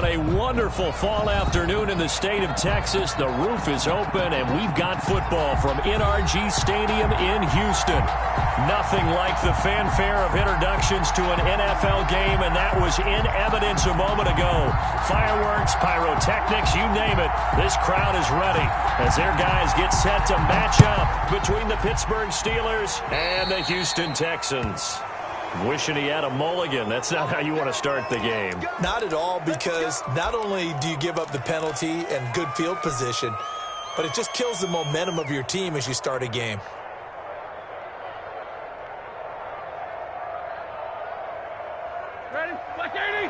on a wonderful fall afternoon in the state of Texas. The roof is open, and we've got football from NRG Stadium in Houston. Nothing like the fanfare of introductions to an NFL game, and that was in evidence a moment ago. Fireworks, pyrotechnics, you name it. This crowd is ready as their guys get set to match up between the Pittsburgh Steelers and the Houston Texans. Wishing he had a mulligan. That's not how you want to start the game. Not at all, because not only do you give up the penalty and good field position, but it just kills the momentum of your team as you start a game. Ready? Black 80!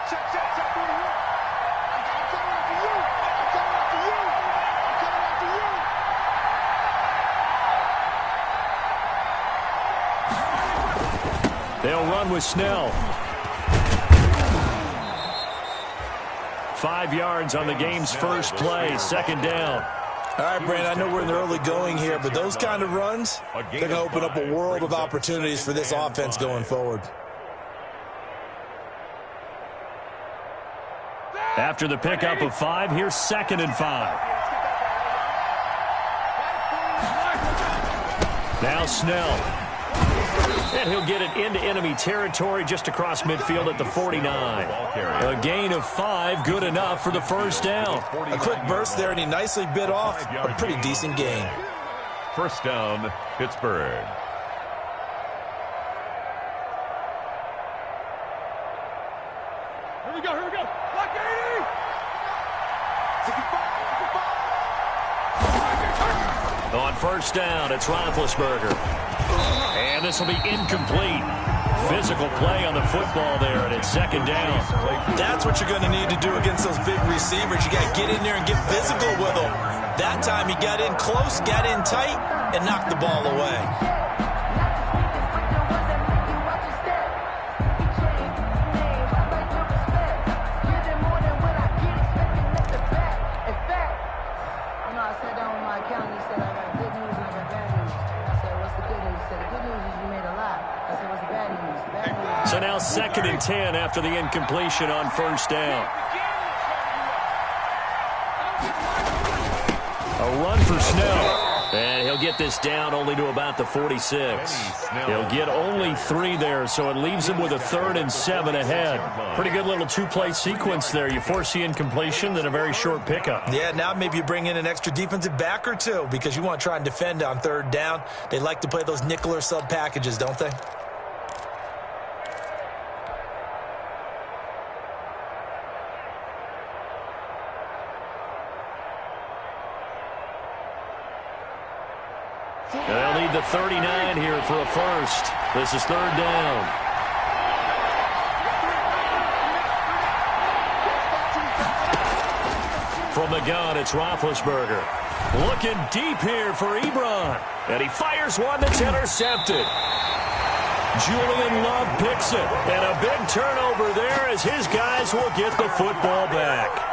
Check. I'm coming after you. I'm coming after you. I'm coming after you. They'll run with Snell. 5 yards on the game's first play, second down. All right, Brandon, I know we're in the early going here, but those kind of runs, they're going to open up a world of opportunities for this offense going forward. After the pickup of 5, here's 2nd and 5. Now Snell. And he'll get it into enemy territory just across midfield at the 49. A gain of 5, good enough for the first down. A quick burst there, and he nicely bit off a pretty decent gain. First down, Pittsburgh. Here we go. Black 80! 65. On first down, it's Roethlisberger. And this will be incomplete. Physical play on the football there, and it's second down. That's what you're going to need to do against those big receivers. You got to get in there and get physical with them. That time he got in close, got in tight, and knocked the ball away. So now 2nd and 10 after the incompletion on first down. A run for Snell. And he'll get this down only to about the 46. He'll get only 3 there, so it leaves him with a 3rd and 7 ahead. Pretty good little 2-play sequence there. You force the incompletion, then a very short pickup. Yeah, now maybe you bring in an extra defensive back or two because you want to try and defend on 3rd down. They like to play those nickel or sub packages, don't they? They'll need the 39 here for a first. This is 3rd down. From the gun, it's Roethlisberger. Looking deep here for Ebron. And he fires one that's intercepted. Julian Love picks it. And a big turnover there as his guys will get the football back.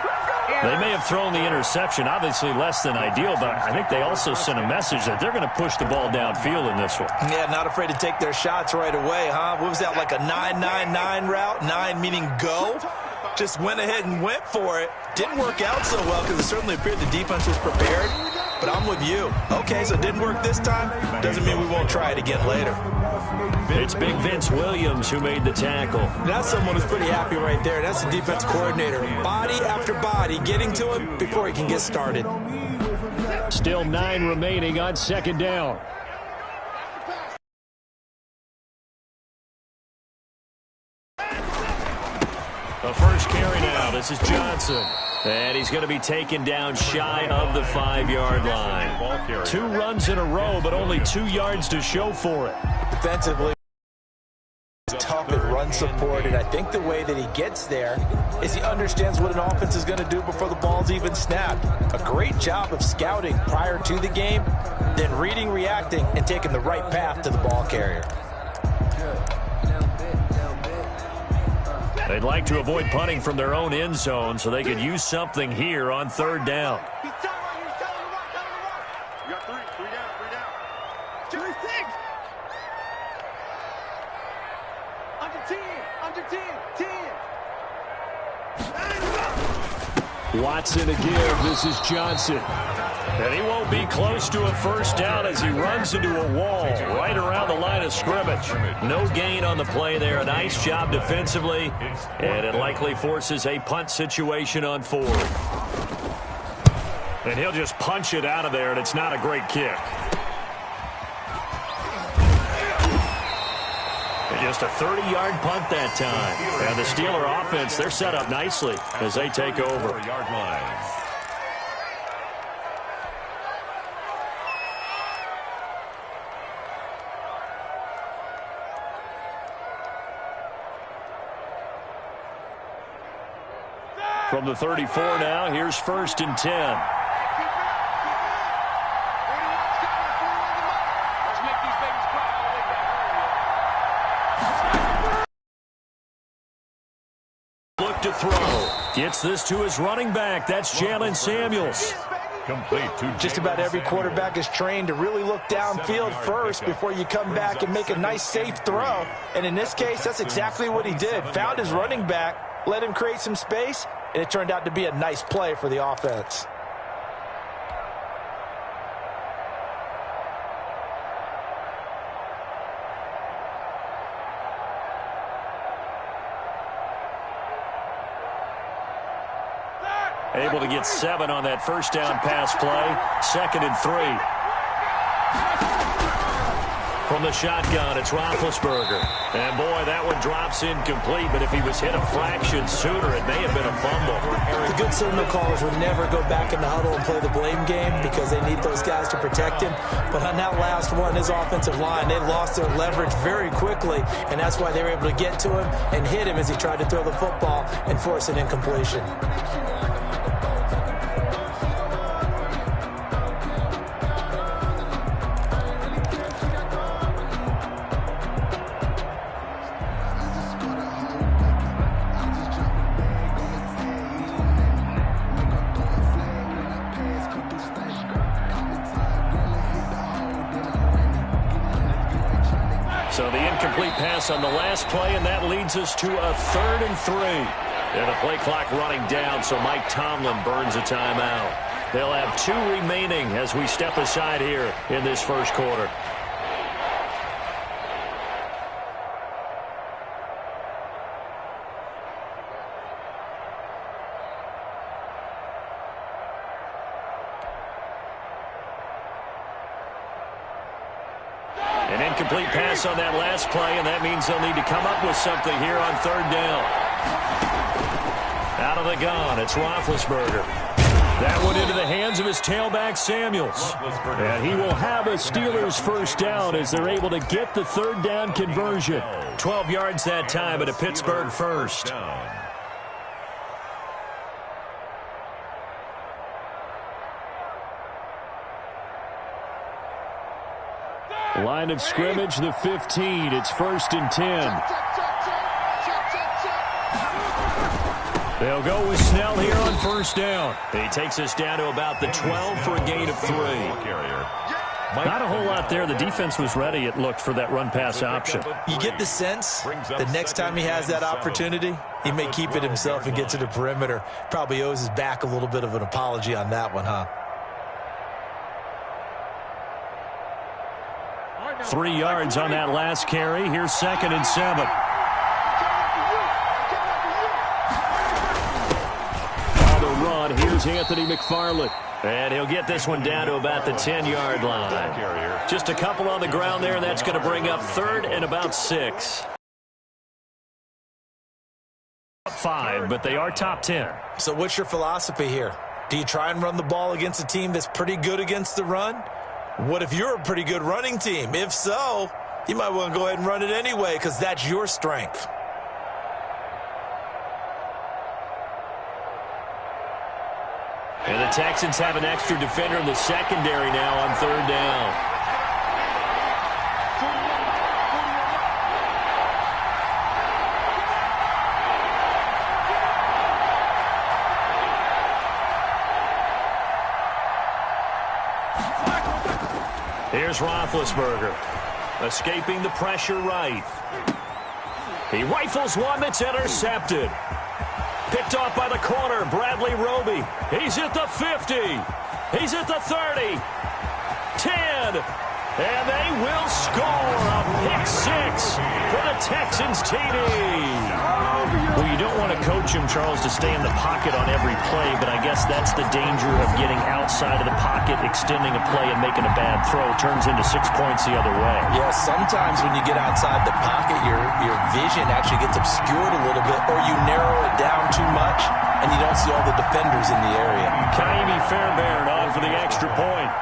They may have thrown the interception, obviously less than ideal, but I think they also sent a message that they're going to push the ball downfield in this one. Yeah, not afraid to take their shots right away, huh? What was that, like a 9-9-9 route? 9 meaning go? Just went ahead and went for it. Didn't work out so well because it certainly appeared the defense was prepared, but I'm with you. Okay, so it didn't work this time. Doesn't mean we won't try it again later. It's Big Vince Williams who made the tackle. That's someone who's pretty happy right there. That's the defense coordinator. Body after body, getting to him before he can get started. Still 9 remaining on 2nd down. The first carry now. This is Johnson. And he's going to be taken down shy of the 5-yard line. 2 runs in a row, but only 2 yards to show for it. Defensively, tough at run support, and I think the way that he gets there is he understands what an offense is going to do before the ball's even snapped. A great job of scouting prior to the game, then reading, reacting, and taking the right path to the ball carrier. They'd like to avoid punting from their own end zone so they could use something here on 3rd down. He's telling you got 3 down. 2 6. Under 10. Watson to give. This is Johnson. And he won't be close to a first down as he runs into a wall right around the line of scrimmage. No gain on the play there. A nice job defensively. And it likely forces a punt situation on fourth. And he'll just punch it out of there, and it's not a great kick. And just a 30-yard punt that time. And the Steeler offense, they're set up nicely as they take over. Yard line. From the 34 now, here's 1st and 10. Look to throw. Gets this to his running back. That's Jalen Samuels. Complete to just about every quarterback is trained to really look downfield first before you come back and make a nice, safe throw. And in this case, that's exactly what he did. Found his running back, let him create some space, and it turned out to be a nice play for the offense. Able to get 7 on that first down pass play. 2nd and 3. From the shotgun, it's Roethlisberger. And, boy, that one drops incomplete, but if he was hit a fraction sooner, it may have been a fumble. The good signal callers would never go back in the huddle and play the blame game because they need those guys to protect him. But on that last one, his offensive line, they lost their leverage very quickly, and that's why they were able to get to him and hit him as he tried to throw the football and force an incompletion. So the incomplete pass on the last play, and that leads us to a 3rd and 3. And the play clock running down, so Mike Tomlin burns a timeout. They'll have 2 remaining as we step aside here in this first quarter. An incomplete pass on that last play, and that means they'll need to come up with something here on 3rd down. Out of the gun, it's Roethlisberger. That one into the hands of his tailback, Samuels. And he will have a Steelers first down as they're able to get the 3rd down conversion. 12 yards that time at a Pittsburgh first. Line of scrimmage, the 15. It's 1st and 10. They'll go with Snell here on 1st down. He takes us down to about the 12 for a gain of 3. Not a whole lot there. The defense was ready, it looked, for that run-pass option. You get the sense that next time he has that opportunity, he may keep it himself and get to the perimeter. Probably owes his back a little bit of an apology on that one, huh? 3 yards on that last carry. Here's 2nd and 7. On the run, here's Anthony McFarland. And he'll get this one down to about the 10-yard line. Just a couple on the ground there, and that's going to bring up 3rd and about 6. 5, but they are top 10. So what's your philosophy here? Do you try and run the ball against a team that's pretty good against the run? What if you're a pretty good running team? If so, you might want to go ahead and run it anyway because that's your strength. And the Texans have an extra defender in the secondary now on 3rd down. Here's Roethlisberger, escaping the pressure right. He rifles one that's intercepted. Picked off by the corner, Bradley Roby. He's at the 50. He's at the 30. 10. And they will score a pick six for the Texans TD. Well, you don't want to coach him, Charles, to stay in the pocket on every play, but I guess that's the danger of getting outside of the pocket, extending a play, and making a bad throw. Turns into 6 points the other way. Yeah, sometimes when you get outside the pocket, your vision actually gets obscured a little bit, or you narrow it down too much, and you don't see all the defenders in the area. Kaimi Fairbairn on for the extra point.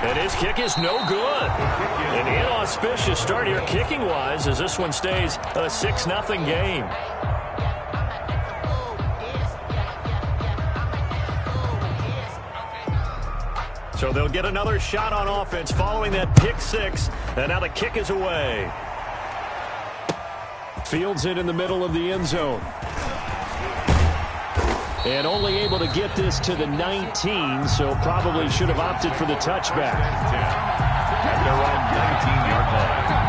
And his kick is no good. An inauspicious start here kicking-wise as this one stays a 6-0 game. So they'll get another shot on offense following that pick six. And now the kick is away. Fields it in the middle of the end zone. And only able to get this to the 19, so probably should have opted for the touchback. At their own 19-yard line.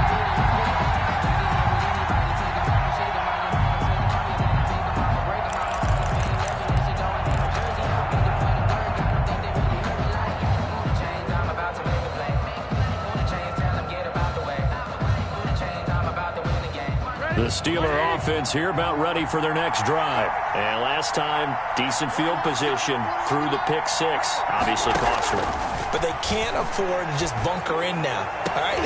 The Steeler offense here about ready for their next drive. And last time, decent field position through the pick six. Obviously costly. But they can't afford to just bunker in now. All right,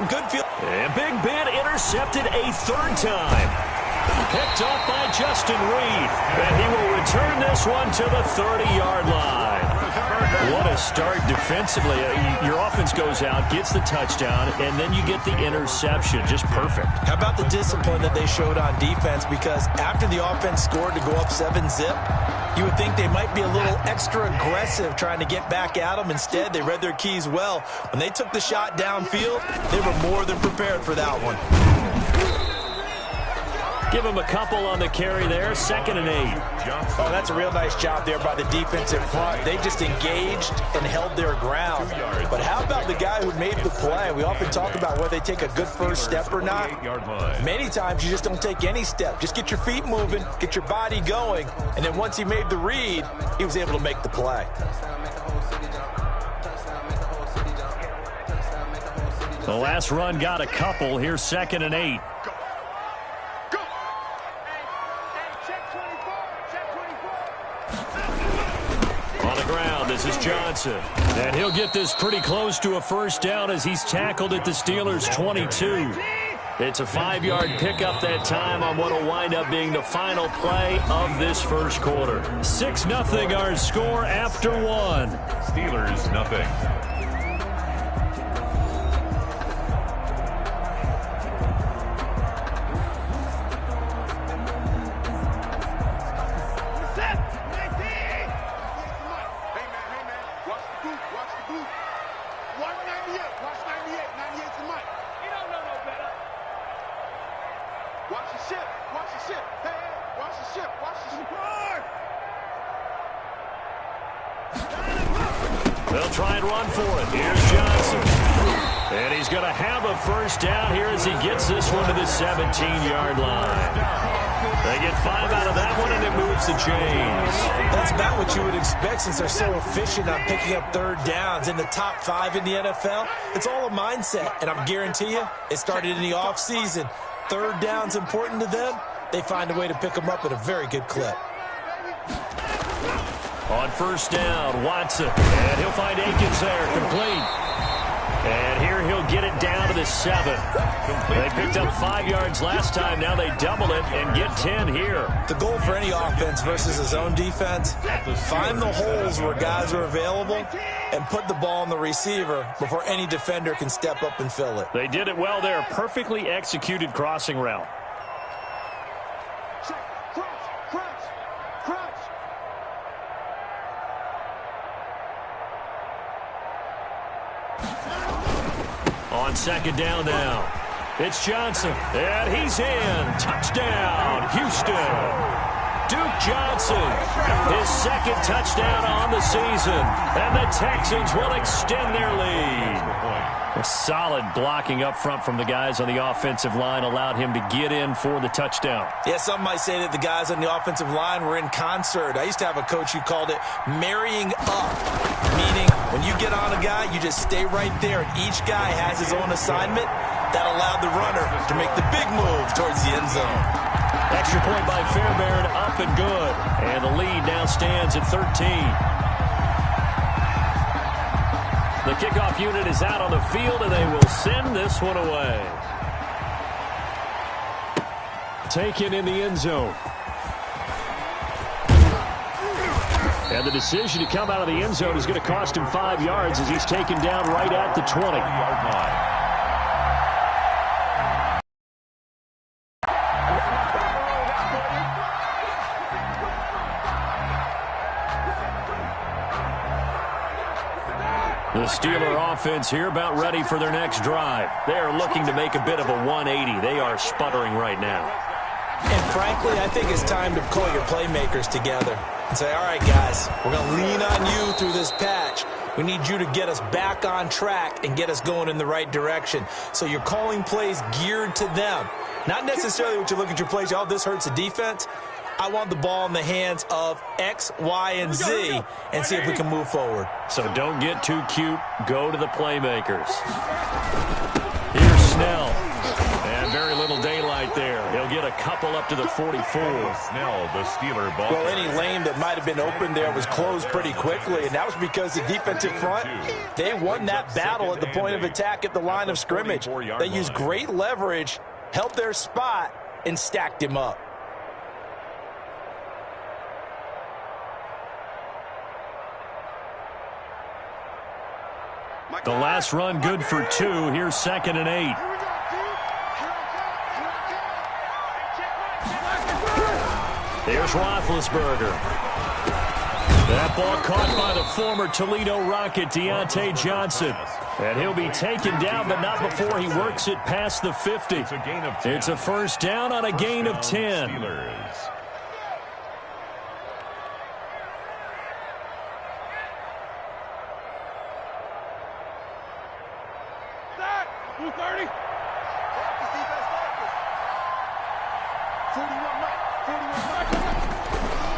good field. And Big Ben intercepted a third time. Picked off by Justin Reed. And he will return this one to the 30-yard line. What a start defensively. Your offense goes out, gets the touchdown, and then you get the interception. Just perfect. How about the discipline that they showed on defense? Because after the offense scored to go up 7-zip, you would think they might be a little extra aggressive trying to get back at them. Instead, they read their keys well. When they took the shot downfield, they were more than prepared for that one. Give him a couple on the carry there. 2nd and 8. Oh, that's a real nice job there by the defensive front. They just engaged and held their ground. But how about the guy who made the play? We often talk about whether they take a good first step or not. Many times you just don't take any step. Just get your feet moving, get your body going, and then once he made the read, he was able to make the play. The last run got a couple. Here's 2nd and 8. This is Johnson, and he'll get this pretty close to a first down as he's tackled at the Steelers' 22. It's a 5-yard pickup that time on what will wind up being the final play of this first quarter. 6-0 our score after one. Steelers nothing. They'll try and run for it. Here's Johnson. And he's going to have a first down here as he gets this one to the 17-yard line. They get 5 out of that one, and it moves the chains. That's about what you would expect since they're so efficient on picking up third downs. In the top 5 in the NFL, it's all a mindset. And I guarantee you, it started in the offseason. Third down's important to them. They find a way to pick them up at a very good clip. On first down, Watson. And he'll find Akins there, complete. And here he'll get it down to the 7. They picked up 5 yards last time. Now they double it and get 10 here. The goal for any offense versus his own defense, find the holes where guys are available and put the ball on the receiver before any defender can step up and fill it. They did it well there. Perfectly executed crossing route. On second down now, it's Johnson, and he's in. Touchdown, Houston. Duke Johnson, his second touchdown on the season. And the Texans will extend their lead. A solid blocking up front from the guys on the offensive line allowed him to get in for the touchdown. Yeah, some might say that the guys on the offensive line were in concert. I used to have a coach who called it marrying up, meaning when you get on a guy, you just stay right there, and each guy has his own assignment. That allowed the runner to make the big move towards the end zone. Extra point by Fairbairn, up and good. And the lead now stands at 13. The kickoff unit is out on the field, and they will send this one away. Taken in the end zone. And the decision to come out of the end zone is going to cost him 5 yards as he's taken down right at the 20-yard line. The Steeler offense here about ready for their next drive. They are looking to make a bit of a 180. They are sputtering right now. And frankly, I think it's time to call your playmakers together and say, all right, guys, we're going to lean on you through this patch. We need you to get us back on track and get us going in the right direction. So you're calling plays geared to them. Not necessarily what you look at your plays, oh, this hurts the defense. I want the ball in the hands of X, Y, and Z and see if we can move forward. So don't get too cute. Go to the playmakers. Here's Snell. And very little daylight there. He'll get a couple up to the 44. Snell, the Steeler ball. Well, any lane that might have been open there was closed pretty quickly, and that was because the defensive front, they won that battle at the point of attack at the line of scrimmage. They used great leverage, held their spot, and stacked him up. The last run good for 2. Here's 2nd and 8. Here's Roethlisberger. That ball caught by the former Toledo Rocket, Deontay Johnson. And he'll be taken down, but not before he works it past the 50. It's a first down on a gain of 10. Steelers.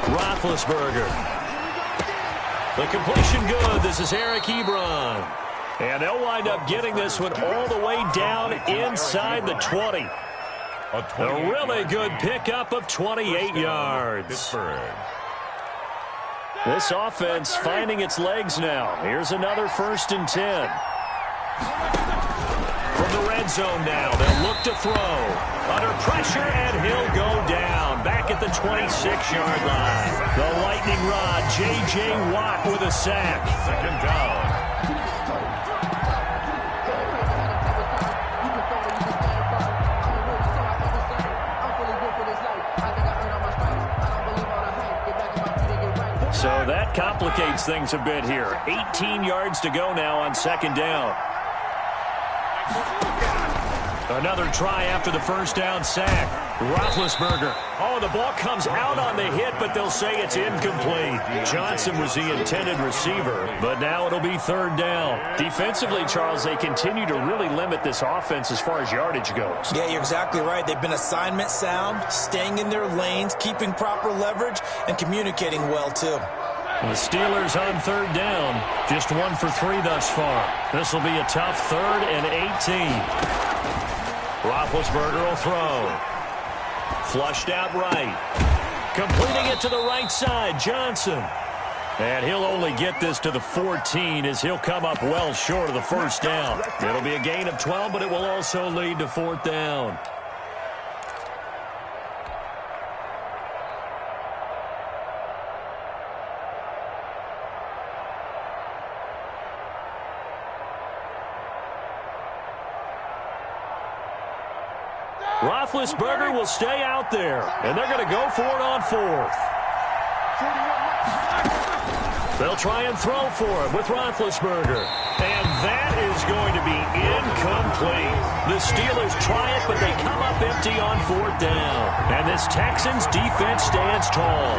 Roethlisberger. The completion good. This is Eric Ebron. And they'll wind up getting this one all the way down inside the 20. A really good pickup of 28 yards. This offense finding its legs now. Here's another 1st and 10. From the red zone now, they'll look to throw. Under pressure, and he'll go down. Back at the 26-yard line. The lightning rod, J.J. Watt with a sack. 2nd down. So that complicates things a bit here. 18 yards to go now on 2nd down. Another try after the first down sack. Roethlisberger. Oh, the ball comes out on the hit, but they'll say it's incomplete. Johnson was the intended receiver, but now it'll be 3rd down. Defensively, Charles, they continue to really limit this offense as far as yardage goes. Yeah, you're exactly right. They've been assignment sound, staying in their lanes, keeping proper leverage, and communicating well, too. The Steelers on 3rd down. Just 1 for 3 thus far. This will be a tough 3rd and 18. Roethlisberger will throw. Flushed out right. Completing it to the right side, Johnson. And he'll only get this to the 14 as he'll come up well short of the first down. It'll be a gain of 12, but it will also lead to 4th down. Roethlisberger will stay out there, and they're going to go for it on 4th. They'll try and throw for it with Roethlisberger. And that is going to be incomplete. The Steelers try it, but they come up empty on 4th down. And this Texans defense stands tall.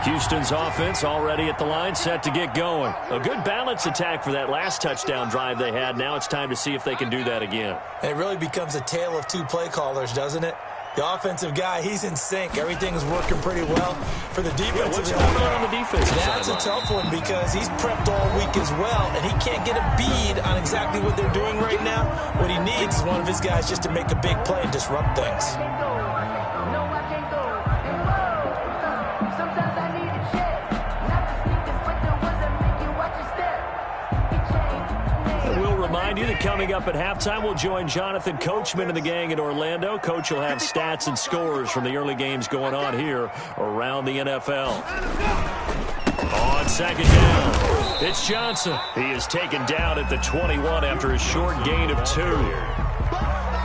Houston's offense already at the line, set to get going. A good balance attack for that last touchdown drive they had. Now it's time to see if they can do that again. And it really becomes a tale of two play callers, doesn't it? The offensive guy, he's in sync. Everything's working pretty well. For the defensive guy, what's going on the defensive side? That's a tough one because he's prepped all week as well, and he can't get a bead on exactly what they're doing right now. What he needs is one of his guys just to make a big play and disrupt things. Remind you that coming up at halftime, we'll join Jonathan Coachman and the gang in Orlando. Coach will have stats and scores from the early games going on here around the NFL. On 2nd down, it's Johnson. He is taken down at the 21 after a short gain of 2.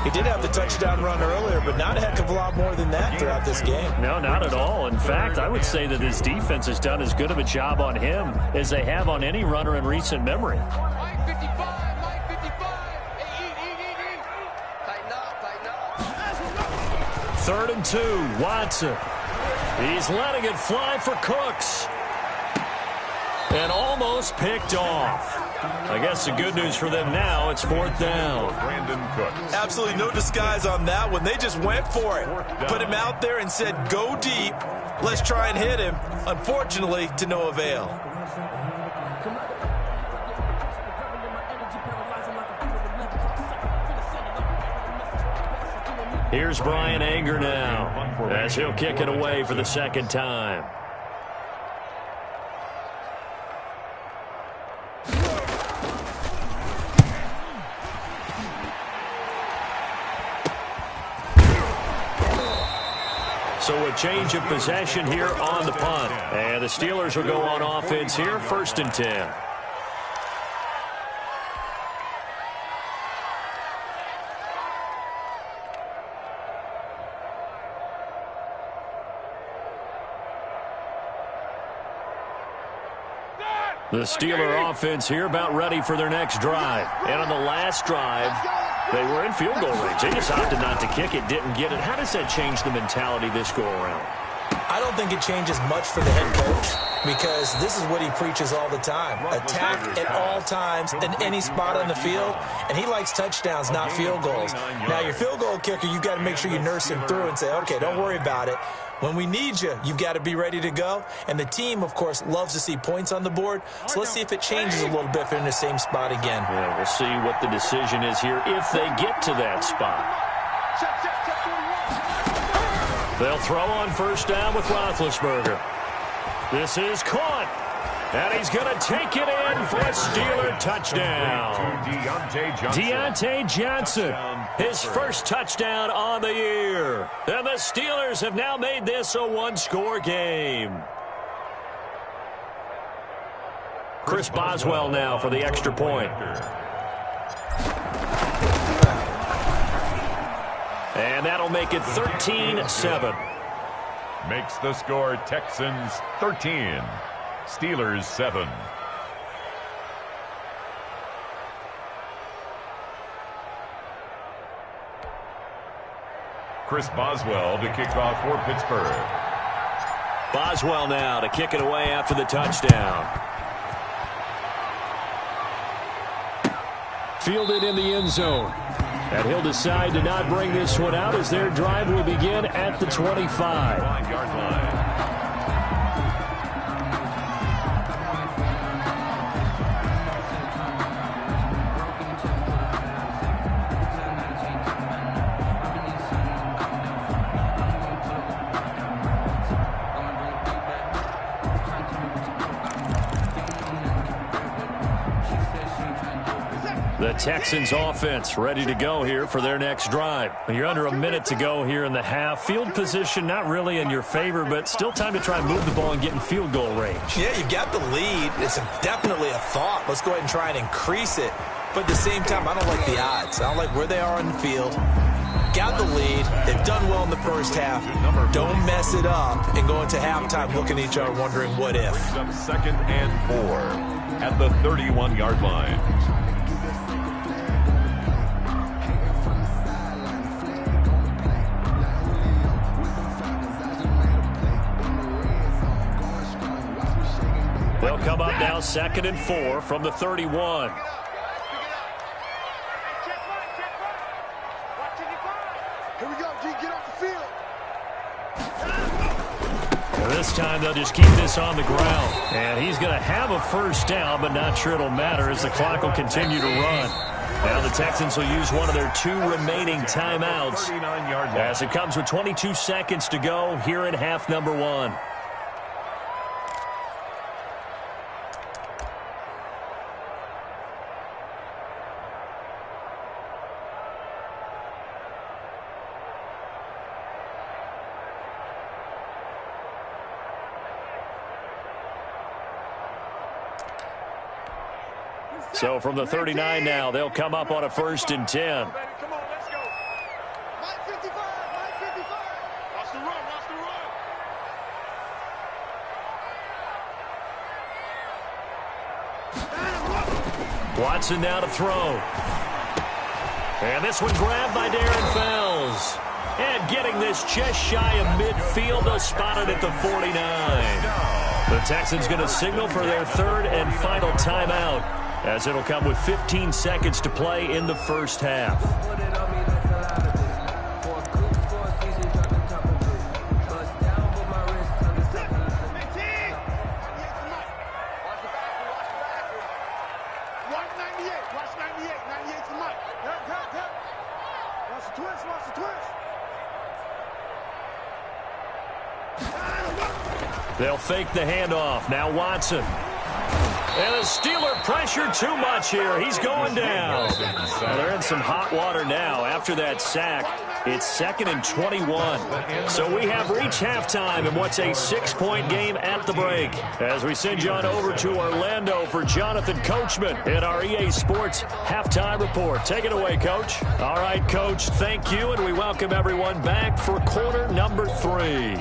He did have the touchdown run earlier, but not a heck of a lot more than that throughout this game. No, not at all. In fact, I would say that this defense has done as good of a job on him as they have on any runner in recent memory. 3rd and 2, Watson. He's letting it fly for Cooks. And almost picked off. I guess the good news for them now, it's 4th down. Brandon Cooks. Absolutely no disguise on that one. They just went for it. Put him out there and said, go deep. Let's try and hit him. Unfortunately, to no avail. Here's Brian Anger now, as he'll kick it away for the 2nd time. So a change of possession here on the punt. And the Steelers will go on offense here, 1st and 10. The Steeler offense here about ready for their next drive. And on the last drive, they were in field goal range. They just opted not to kick it, didn't get it. How does that change the mentality this go-around? I don't think it changes much for the head coach because this is what he preaches all the time. Attack at all times in any spot on the field, and he likes touchdowns, not field goals. Now, your field goal kicker, you've got to make sure you nurse him through and say, okay, don't worry about it. When we need you, you've got to be ready to go. And the team, of course, loves to see points on the board. So let's see if it changes a little bit if they're in the same spot again. Yeah, we'll see what the decision is here if they get to that spot. They'll throw on 1st down with Roethlisberger. This is caught. And he's going to take it in for a Steeler touchdown. Deontay Johnson, his first touchdown on the year. And the Steelers have now made this a one-score game. Chris Boswell now for the extra point. And that'll make it 13-7. Makes the score Texans 13. Steelers 7. Chris Boswell to kick off for Pittsburgh. Boswell now to kick it away after the touchdown. Fielded in the end zone. And he'll decide to not bring this one out as their drive will begin at the 25. 5-yard line. The Texans offense ready to go here for their next drive. You're under a minute to go here in the half. Field position not really in your favor, but still time to try and move the ball and get in field goal range. Yeah, you've got the lead. It's definitely a thought. Let's go ahead and try and increase it. But at the same time, I don't like the odds. I don't like where they are on the field. got the lead. They've done well in the first half. Don't mess it up and go into halftime looking at each other wondering what if. Second and 4 at the 31-yard line. They'll come up now, second and 4 from the 31. Here we go, G. Get off the field. And this time they'll just keep this on the ground. And he's going to have a first down, but not sure it'll matter as the clock will continue to run. Now the Texans will use one of their 2 remaining timeouts as it comes with 22 seconds to go here in half number 1. So from the 39 now, they'll come up on a 1st and 10. Come on, let's go. Mike 55, Mike 55. Watch the run, watch the run. Watson now to throw. And this one grabbed by Darren Fells. And getting this just shy of midfield, they'll spot it at the 49. The Texans going to signal for their 3rd and final timeout, as it'll come with 15 seconds to play in the first half. They'll fake the handoff. Now Watson. And the Steeler pressure too much here. He's going down. Well, they're in some hot water now after that sack. It's 2nd and 21. So we have reached halftime in what's a 6-point game at the break. As we send you on over to Orlando for Jonathan Coachman in our EA Sports Halftime Report. Take it away, Coach. All right, Coach, thank you, and we welcome everyone back for quarter number 3.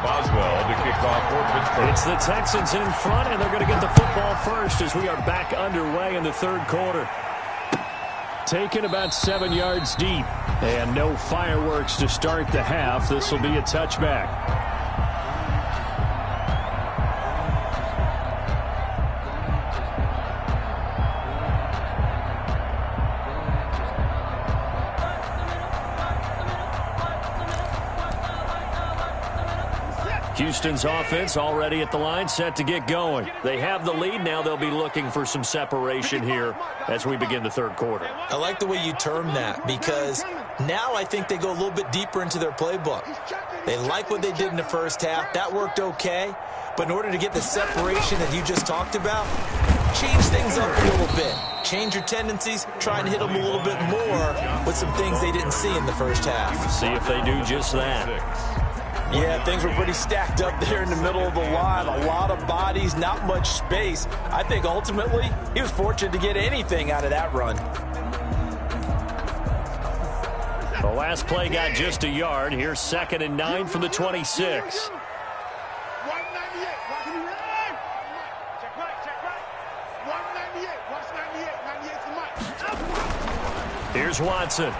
Boswell to kick off for Pittsburgh. It's the Texans in front, and they're going to get the football first as we are back underway in the 3rd quarter. Taken about 7 yards deep, and no fireworks to start the half. This will be a touchback. Houston's offense already at the line, set to get going. They have the lead. Now they'll be looking for some separation here as we begin the 3rd quarter. I like the way you term that, because now I think they go a little bit deeper into their playbook. They like what they did in the first half. That worked okay. But in order to get the separation that you just talked about, change things up a little bit. Change your tendencies. Try and hit them a little bit more with some things they didn't see in the first half. See if they do just that. Yeah, things were pretty stacked up there in the middle of the line. A lot of bodies, not much space. I think ultimately he was fortunate to get anything out of that run. The last play got just a yard. Here's 2nd and 9 from the 26. Here's Watson.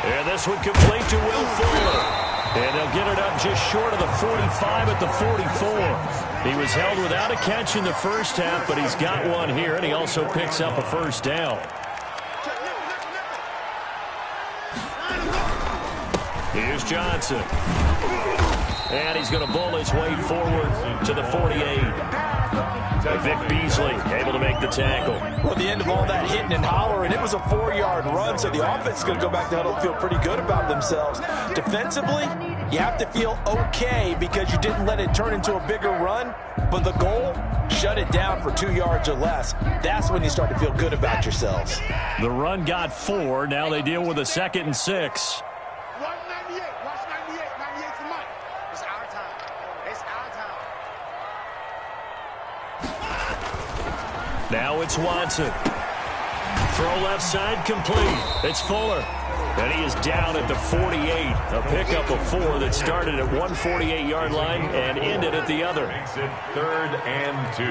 And this one complete to Will Fuller. And they'll get it up just short of the 45 at the 44. He was held without a catch in the first half, but he's got one here, and he also picks up a first down. Here's Johnson. And he's going to bull his way forward to the 48. Vic Beasley able to make the tackle. Well, the end of all that hitting and hollering, it was a 4-yard run, so the offense is going to go back to huddle and feel pretty good about themselves. Defensively, you have to feel okay because you didn't let it turn into a bigger run, but the goal, shut it down for 2 yards or less. That's when you start to feel good about yourselves. The run got 4. Now they deal with a 2nd and 6. Now it's Watson. Throw left side complete. It's Fuller. And he is down at the 48. A pickup of 4 that started at 148-yard line and ended at the other. Makes it 3rd and 2.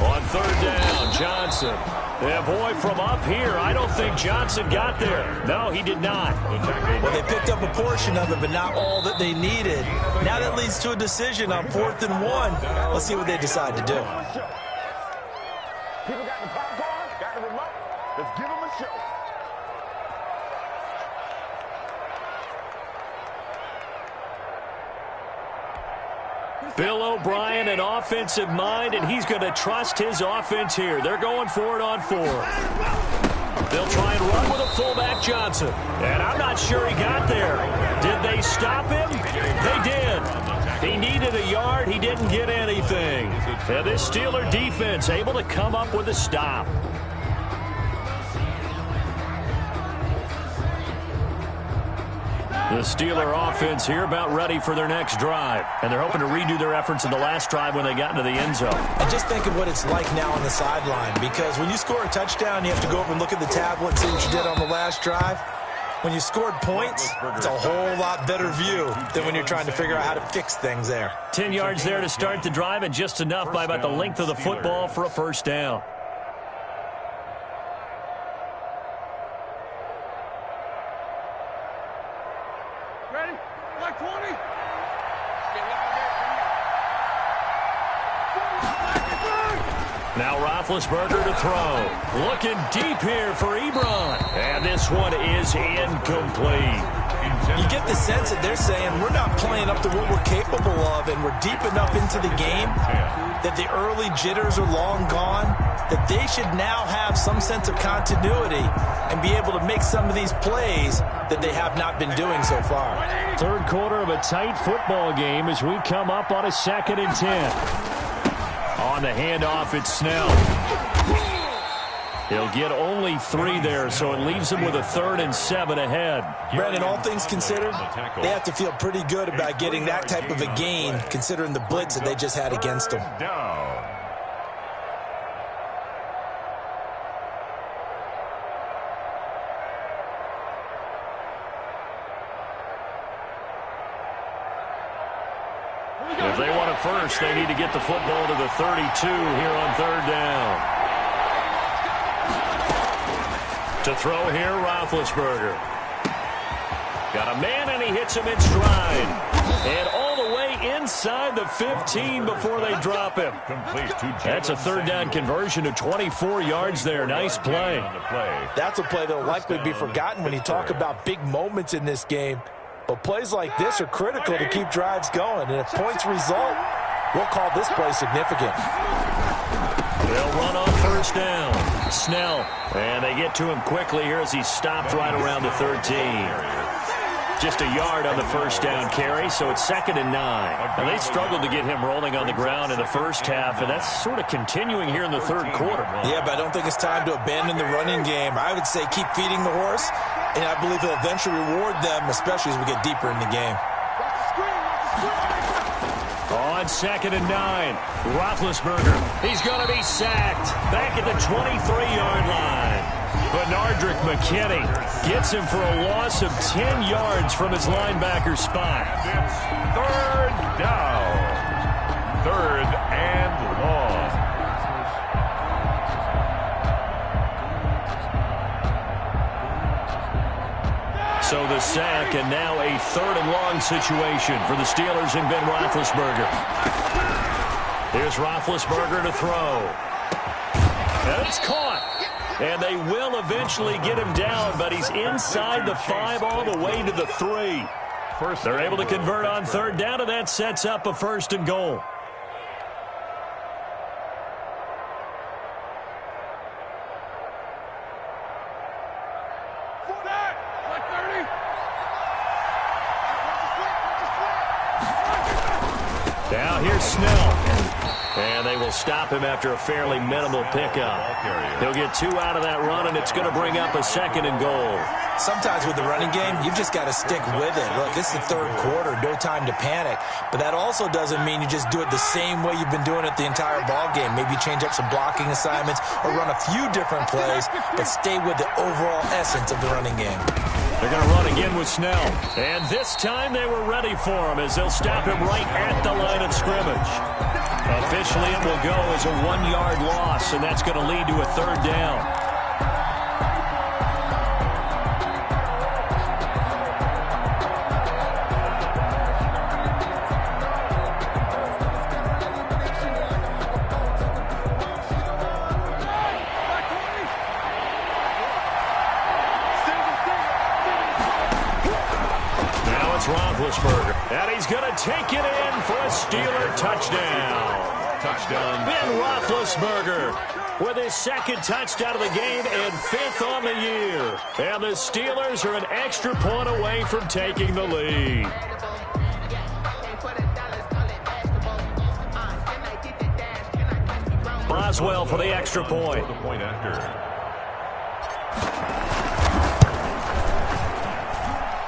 On 3rd down, Johnson. Yeah, boy, from up here, I don't think Johnson got there. No, he did not. Well, they picked up a portion of it, but not all that they needed. Now that leads to a decision on 4th and 1. Let's see what they decide to do. People got the popcorn, got the remote. Let's give them a show. Bill O'Brien, an offensive mind, and he's going to trust his offense here. They're going for it on 4. They'll try and run with a fullback, Johnson. And I'm not sure he got there. Did they stop him? They did. He needed a yard. He didn't get anything. And this Steeler defense able to come up with a stop. The Steeler offense here about ready for their next drive. And they're hoping to redo their efforts in the last drive when they got into the end zone. And just think of what it's like now on the sideline, because when you score a touchdown, you have to go over and look at the tablet and see what you did on the last drive. When you scored points, it's a whole lot better view than when you're trying to figure out how to fix things there. 10 yards there to start the drive, and just enough by about the length of the football for a first down. Ready? Like 20? Now Roethlisberger to throw. Looking deep here for Ebron. And this one is incomplete. You get the sense that they're saying we're not playing up to what we're capable of, and we're deep enough into the game that the early jitters are long gone, that they should now have some sense of continuity and be able to make some of these plays that they have not been doing so far. 3rd quarter of a tight football game as we come up on a 2nd and 10. On the handoff, it's Snell. He'll get only 3 there, so it leaves him with a 3rd and 7 ahead. Brandon, all things considered, they have to feel pretty good about getting that type of a gain, considering the blitz that they just had against them. Down. If they want it first, they need to get the football to the 32 here on 3rd down. To throw here, Roethlisberger. Got a man, and he hits him in stride. And all the way inside the 15 before they drop him. That's a 3rd down conversion of 24 yards there. Nice play. That's a play that will likely be forgotten when you talk about big moments in this game. But plays like this are critical to keep drives going. And if points result, we'll call this play significant. They'll run on 1st down. Snell. And they get to him quickly here as he stopped right around the 13. Just a yard on the 1st down carry, so it's 2nd and 9. And they struggled to get him rolling on the ground in the first half, and that's sort of continuing here in the 3rd quarter. Yeah, but I don't think it's time to abandon the running game. I would say keep feeding the horse, and I believe he'll eventually reward them, especially as we get deeper in the game. On 2nd and 9, Roethlisberger. He's going to be sacked back at the 23-yard line. Benardrick McKinney gets him for a loss of 10 yards from his linebacker spot. It's 3rd down. 3rd and long. So the sack, and now a 3rd and long situation for the Steelers and Ben Roethlisberger. Here's Roethlisberger to throw. And it's caught. And they will eventually get him down, but he's inside the 5 all the way to the 3. They're able to convert on 3rd down, and that sets up a 1st and goal. Now here's Snell. And they will stop him after a fairly minimal pickup. He'll get 2 out of that run, and it's going to bring up a 2nd and goal. Sometimes with the running game, you've just got to stick with it. Look, this is the 3rd quarter, no time to panic. But that also doesn't mean you just do it the same way you've been doing it the entire ball game. Maybe change up some blocking assignments or run a few different plays, but stay with the overall essence of the running game. They're going to run again with Snell. And this time they were ready for him as they'll stop him right at the line of scrimmage. Officially, it will go as a 1-yard loss, and that's going to lead to a 3rd down. And he's going to take it in for a Steeler touchdown. Ben Roethlisberger with his 2nd touchdown of the game and 5th on the year. And the Steelers are an extra point away from taking the lead. Boswell for the extra point.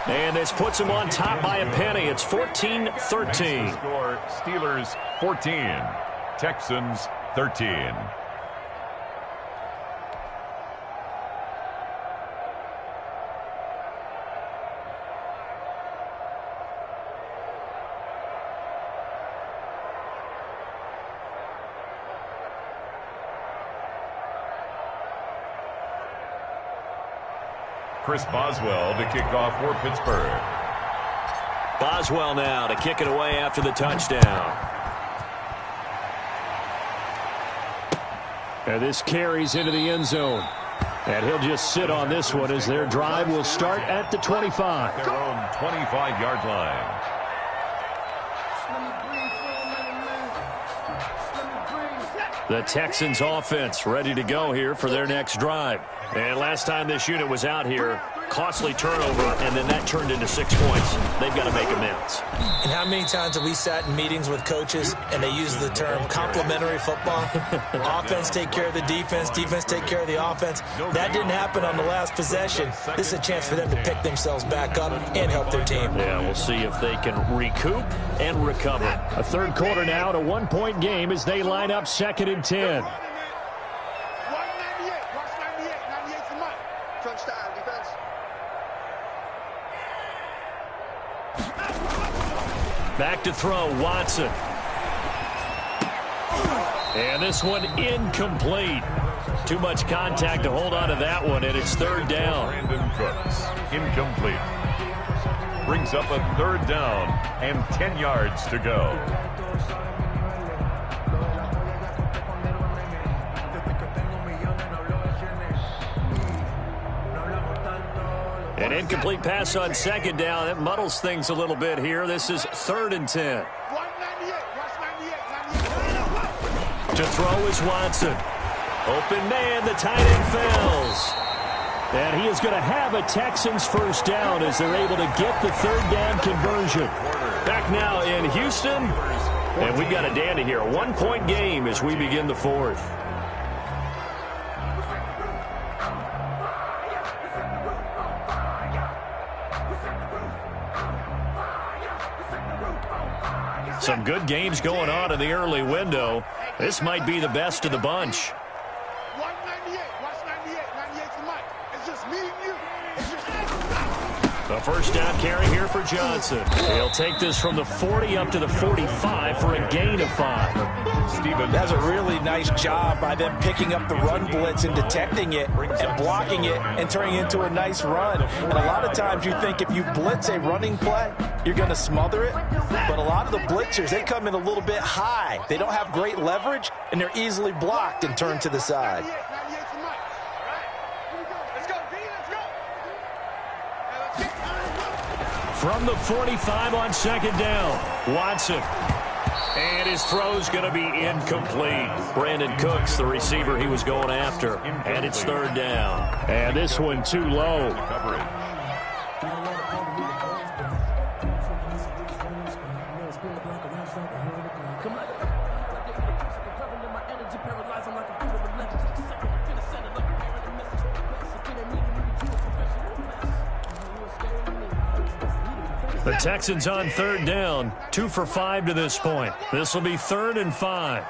And this puts him on top by a penny. It's 14-13. Score, Steelers 14, Texans 13. Chris Boswell to kick off for Pittsburgh. Boswell now to kick it away after the touchdown. And this carries into the end zone. And he'll just sit on this one as their drive will start at the 25. Their own 25-yard line. The Texans offense ready to go here for their next drive. And last time this unit was out here, costly turnover, and then that turned into 6 points. They've got to make amends. And how many times have we sat in meetings with coaches and they use the term complementary football? Offense take care of the defense, defense take care of the offense. That didn't happen on the last possession. This is a chance for them to pick themselves back up and help their team. Yeah, we'll see if they can recoup and recover. A 3rd quarter now, and a 1-point game as they line up 2nd and 10. Back to throw, Watson. And this one incomplete. Too much contact to hold on to that one, and it's 3rd down. Brandon Cooks, incomplete. Brings up a 3rd down and 10 yards to go. An incomplete pass on 2nd down. It muddles things a little bit here. This is 3rd and 10. To throw is Watson. Open man, the tight end fails. And he is going to have a Texans 1st down as they're able to get the 3rd down conversion. Back now in Houston. And we've got a dandy here. A 1-point game as we begin the 4th. Some good games going on in the early window. This might be the best of the bunch. 198. Watch 98. 98's the mic. It's just me and you. The 1st down carry here for Johnson. He'll take this from the 40 up to the 45 for a gain of 5. Steven, that's a really nice job by them picking up the run blitz and detecting it and blocking it and turning it into a nice run. And a lot of times you think if you blitz a running play, you're going to smother it. But a lot of the blitzers, they come in a little bit high. They don't have great leverage, and they're easily blocked and turned to the side. From the 45 on 2nd down, Watson. And his throw's going to be incomplete. Brandon Cooks, the receiver he was going after. And it's 3rd down. And this one too low. The Texans on third down, 2 for 5 to this point. This will be 3rd and 5.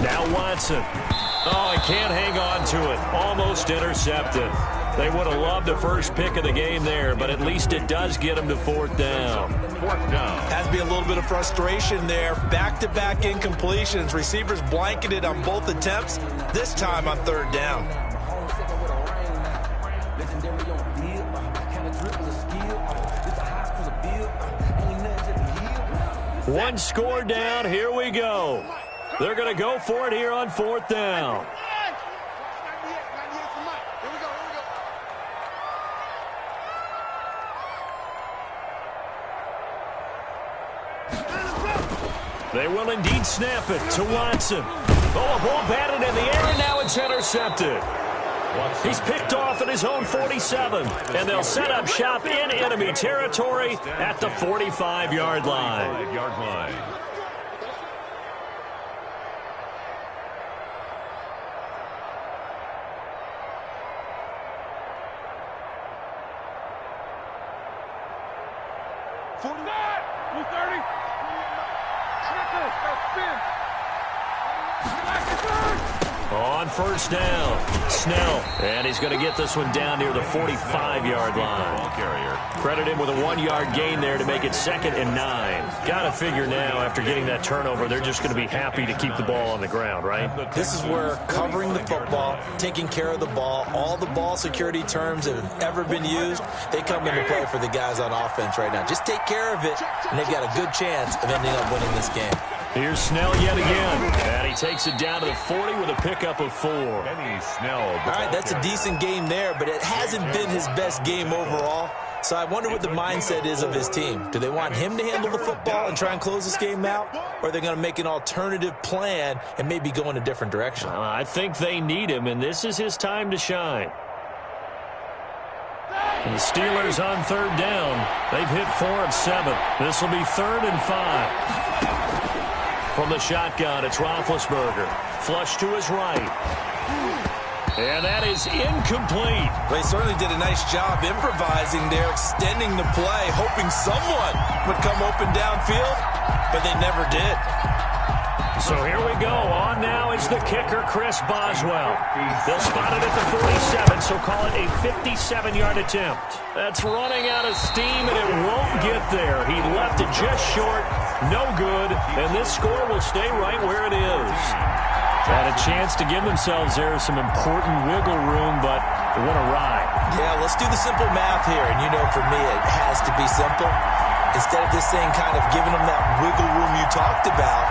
Now Watson. Oh, he can't hang on to it. Almost intercepted. They would have loved the first pick of the game there, but at least it does get them to 4th down. 4th down. Has to be a little bit of frustration there. Back-to-back incompletions. Receivers blanketed on both attempts, this time on 3rd down. One score down. Here we go. They're going to go for it here on 4th down. They will indeed snap it to Watson. Oh, a ball batted in the air, and now it's intercepted. He's picked off at his own 47, and they'll set up shop in enemy territory at the 45-yard line. On 1st down, Snell, and he's going to get this one down near the 45-yard line. Credit him with a 1-yard gain there to make it 2nd and 9. Got to figure now, after getting that turnover, they're just going to be happy to keep the ball on the ground, right? This is where covering the football, taking care of the ball, all the ball security terms that have ever been used, they come into play for the guys on offense right now. Just take care of it, and they've got a good chance of ending up winning this game. Here's Snell yet again, and he takes it down to the 40 with a pickup of 4. All right, that's a decent game there, but it hasn't been his best game overall. So I wonder what the mindset is of his team. Do they want him to handle the football and try and close this game out? Or are they going to make an alternative plan and maybe go in a different direction? I think they need him, and this is his time to shine. And the Steelers on 3rd down. They've hit 4 of 7. This will be 3rd and 5. From the shotgun, it's Roethlisberger. Flush to his right. And that is incomplete. They certainly did a nice job improvising there, extending the play, hoping someone would come open downfield, but they never did. So here we go. On now is the kicker, Chris Boswell. They'll spot it at the 47, so call it a 57-yard attempt. That's running out of steam, and it won't get there. He left it just short. No good, and this score will stay right where it is. Had a chance to give themselves there some important wiggle room, but it went awry. Yeah, let's do the simple math here, and you know for me it has to be simple. Instead of this thing kind of giving them that wiggle room you talked about,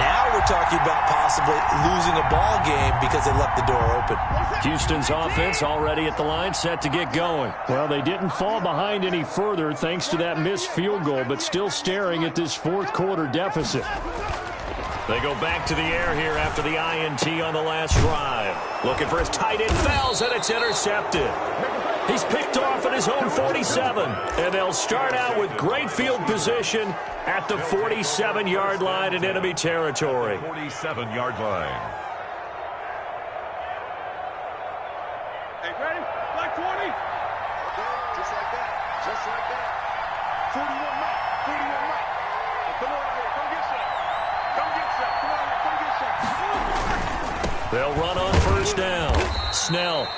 now we're talking about possibly losing a ball game because they left the door open. Houston's offense already at the line, set to get going. Well, they didn't fall behind any further thanks to that missed field goal, but still staring at this 4th quarter deficit. They go back to the air here after the INT on the last drive. Looking for his tight end, fouls, and it's intercepted. He's picked off at his own 47, and they'll start out with great field position at the 47-yard line in enemy territory. 47-yard line. Hey, ready? Black 20. Okay, just like that. Just like that. 41 Mike. 41 Mike. Come on out here. Come get some. Come get some. Come on here. Come get some. They'll run on 1st down. Snell.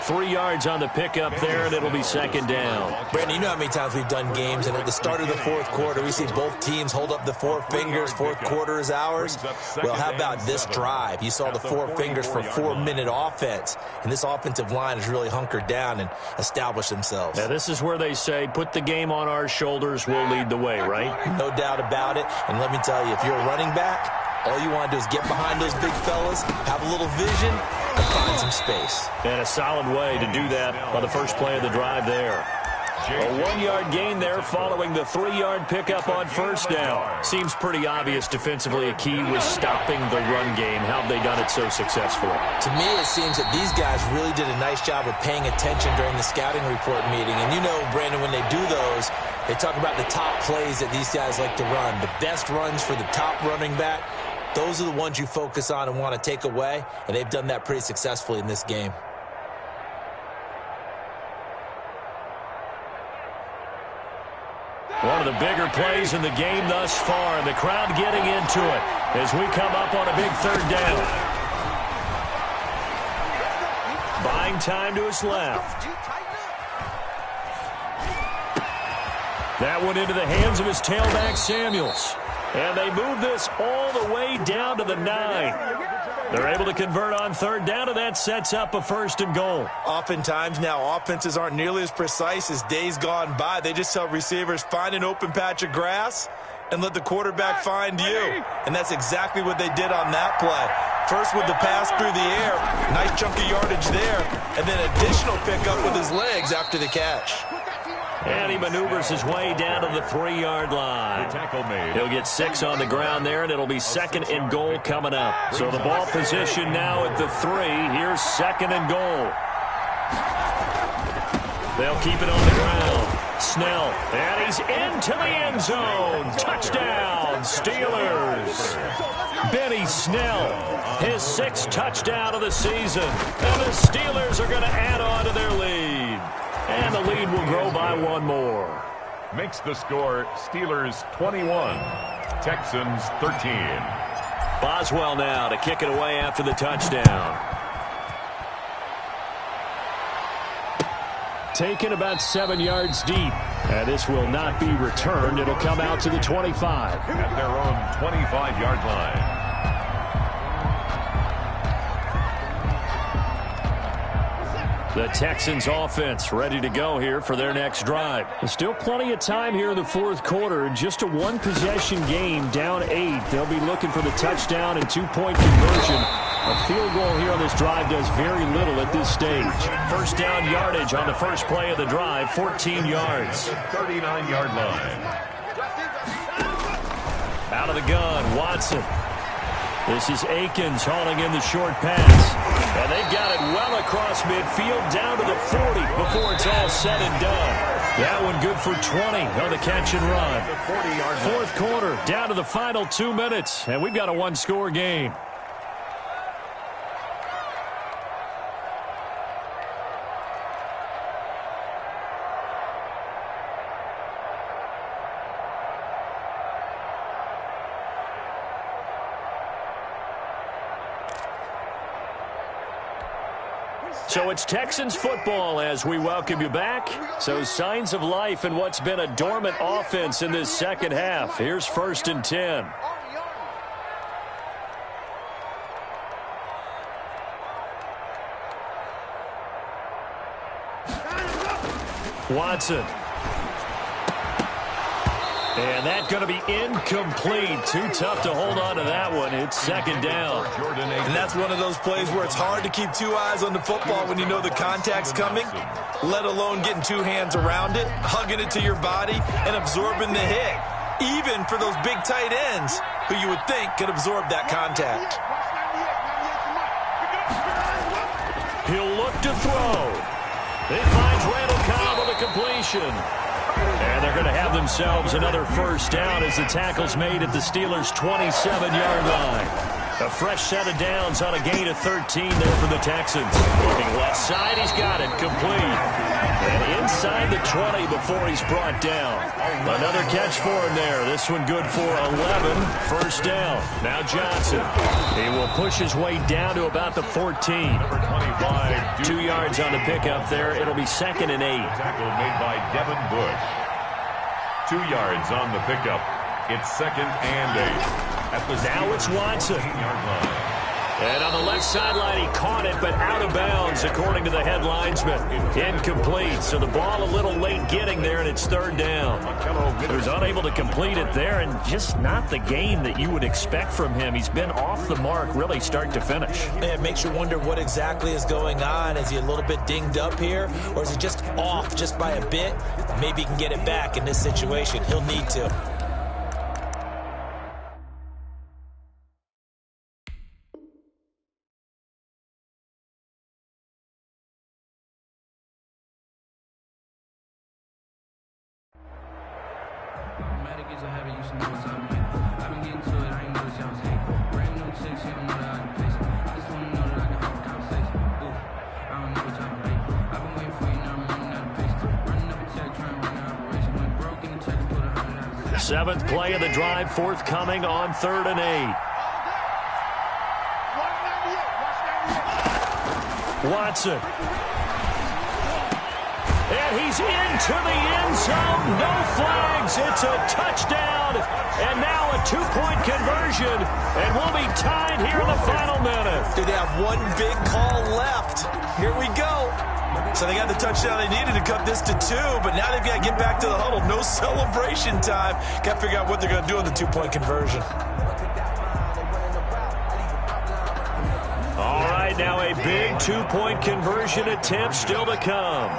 3 yards on the pickup there, and it'll be 2nd down. Brandon, you know how many times we've done games, and at the start of the 4th quarter, we see both teams hold up the 4 fingers. 4th quarter is ours. Well, how about this drive? You saw the 4 fingers for 4-minute offense, and this offensive line has really hunkered down and established themselves. Now, this is where they say, put the game on our shoulders, we'll lead the way, right? No doubt about it, and let me tell you, if you're a running back, all you want to do is get behind those big fellas, have a little vision, and find some space. And a solid way to do that on the first play of the drive there. A 1-yard gain there following the 3-yard pickup on 1st down. Seems pretty obvious defensively a key was stopping the run game. How have they done it so successfully? To me, it seems that these guys really did a nice job of paying attention during the scouting report meeting. And you know, Brandon, when they do those, They talk about the top plays that these guys like to run. The best runs for the top running back, those are the ones you focus on and want to take away, and they've done that pretty successfully in this game. One of the bigger plays in the game thus far, and the crowd getting into it as we come up on a big third down. Buying time to his left. That one into the hands of his tailback, Samuels. And they move this all the way down to the 9. They're able to convert on third down, and that sets up a 1st and goal. Oftentimes now, offenses aren't nearly as precise as days gone by. They just tell receivers, find an open patch of grass and let the quarterback find you. And that's exactly what they did on that play. First with the pass through the air, nice chunk of yardage there, and then additional pickup with his legs after the catch. And he maneuvers his way down to the 3-yard line. He'll get 6 on the ground there, and it'll be 2nd and goal coming up. So the ball position now at the 3. Here's 2nd and goal. They'll keep it on the ground. Snell, and he's into the end zone. Touchdown, Steelers. Benny Snell, his 6th touchdown of the season. And the Steelers are going to add on to their lead. And the lead will grow by 1 more. Makes the score Steelers 21, Texans 13. Boswell now to kick it away after the touchdown. Taken about 7 yards deep. And this will not be returned. It'll come out to the 25. At their own 25-yard line. The Texans offense ready to go here for their next drive. There's still plenty of time here in the 4th quarter. Just a 1-possession game, down 8. They'll be looking for the touchdown and 2-point conversion. A field goal here on this drive does very little at this stage. 1st down yardage on the first play of the drive, 14 yards. 39-yard line. Out of the gun, Watson. This is Akins hauling in the short pass. And they've got it well across midfield down to the 40 before it's all said and done. That one good for 20 on the catch and run. 4th quarter, down to the final 2 minutes, and we've got a 1-score game. So it's Texans football as we welcome you back. So signs of life in what's been a dormant offense in this second half. Here's 1st and 10. Watson. And that's going to be incomplete. Too tough to hold on to that one. It's 2nd down. And that's one of those plays where it's hard to keep 2 eyes on the football when you know the contact's coming, let alone getting 2 hands around it, hugging it to your body, and absorbing the hit. Even for those big tight ends who you would think could absorb that contact. He'll look to throw. He finds Randall Cobb on the completion. And they're going to have themselves another 1st down as the tackle's made at the Steelers' 27-yard line. A fresh set of downs on a gain of 13 there for the Texans. Looking left side, he's got it complete. And inside the 20 before he's brought down. Another catch for him there. This one good for 11. 1st down. Now Johnson. He will push his way down to about the 14. Number 25. 2 yards on the pickup there. It'll be 2nd and 8. Tackle made by Devin Bush. 2 yards on the pickup. It's 2nd and 8. Now it's Watson. And on the left sideline, he caught it, but out of bounds, according to the head linesman. Incomplete. So the ball a little late getting there, and it's 3rd down. He was unable to complete it there, and just not the game that you would expect from him. He's been off the mark, really, start to finish. It makes you wonder what exactly is going on. Is he a little bit dinged up here, or is he just off just by a bit? Maybe he can get it back in this situation. He'll need to. Seventh play of the drive forthcoming on 3rd and 8. Watson. And he's into the end zone. No flags. It's a touchdown. And now a 2-point conversion. And we'll be tied here in the final minute. They have one big call left. Here we go. So they got the touchdown they needed to cut this to 2, but now they've got to get back to the huddle. No celebration time. Got to figure out what they're going to do on the 2-point conversion. All right, now a big 2-point conversion attempt still to come.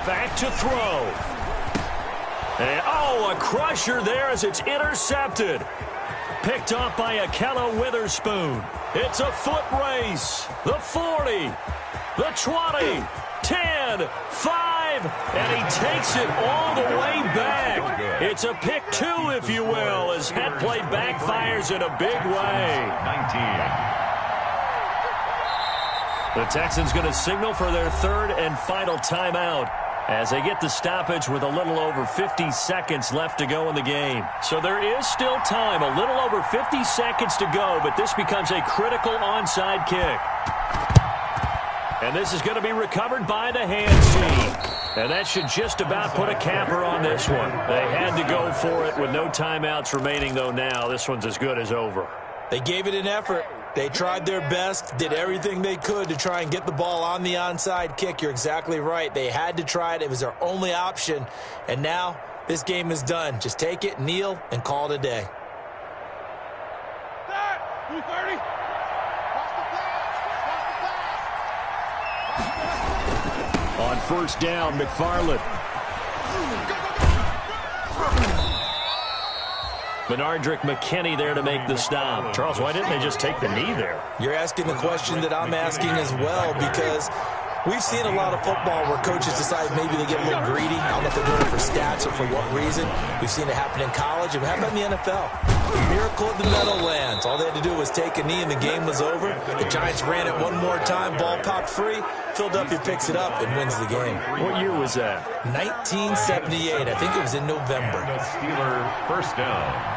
Back to throw. And, a crusher there as it's intercepted. Picked off by Akello Witherspoon. It's a foot race. The 40, the 20, 10, 5, and he takes it all the way back. It's a pick 2, if you will, as that play backfires in a big way. 19. The Texans going to signal for their 3rd and final timeout as they get the stoppage with a little over 50 seconds left to go in the game. So there is still time, a little over 50 seconds to go, but this becomes a critical onside kick. And this is going to be recovered by the hands team. And that should just about put a capper on this one. They had to go for it with no timeouts remaining, though now this one's as good as over. They gave it an effort. They tried their best, did everything they could to try and get the ball on the onside kick. You're exactly right. They had to try it. It was their only option. And now this game is done. Just take it, kneel, and call it a day. On 1st down, McFarland. Benardrick McKinney there to make the stop. Charles, why didn't they just take the knee there? You're asking the question that I'm asking as well, because we've seen a lot of football where coaches decide maybe they get a little greedy. I don't know if they're doing it for stats or for what reason. We've seen it happen in college. And how about in the NFL? Miracle at the Meadowlands. All they had to do was take a knee and the game was over. The Giants ran it one more time. Ball popped free. Philadelphia picks it up and wins the game. What year was that? 1978. I think it was in November. Steeler 1st down.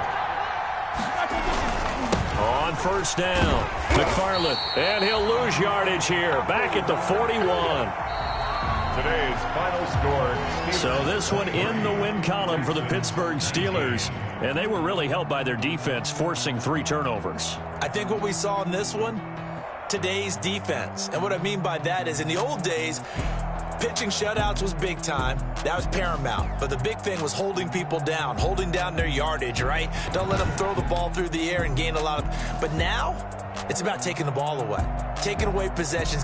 On 1st down, McFarland, and he'll lose yardage here, back at the 41. Today's final score. So this one in the win column for the Pittsburgh Steelers, and they were really helped by their defense, forcing 3 turnovers. I think what we saw in this one, today's defense. And what I mean by that is in the old days, pitching shutouts was big time. That was paramount. But the big thing was holding people down, holding down their yardage, right? Don't let them throw the ball through the air and gain a lot of... But now, it's about taking the ball away, taking away possessions.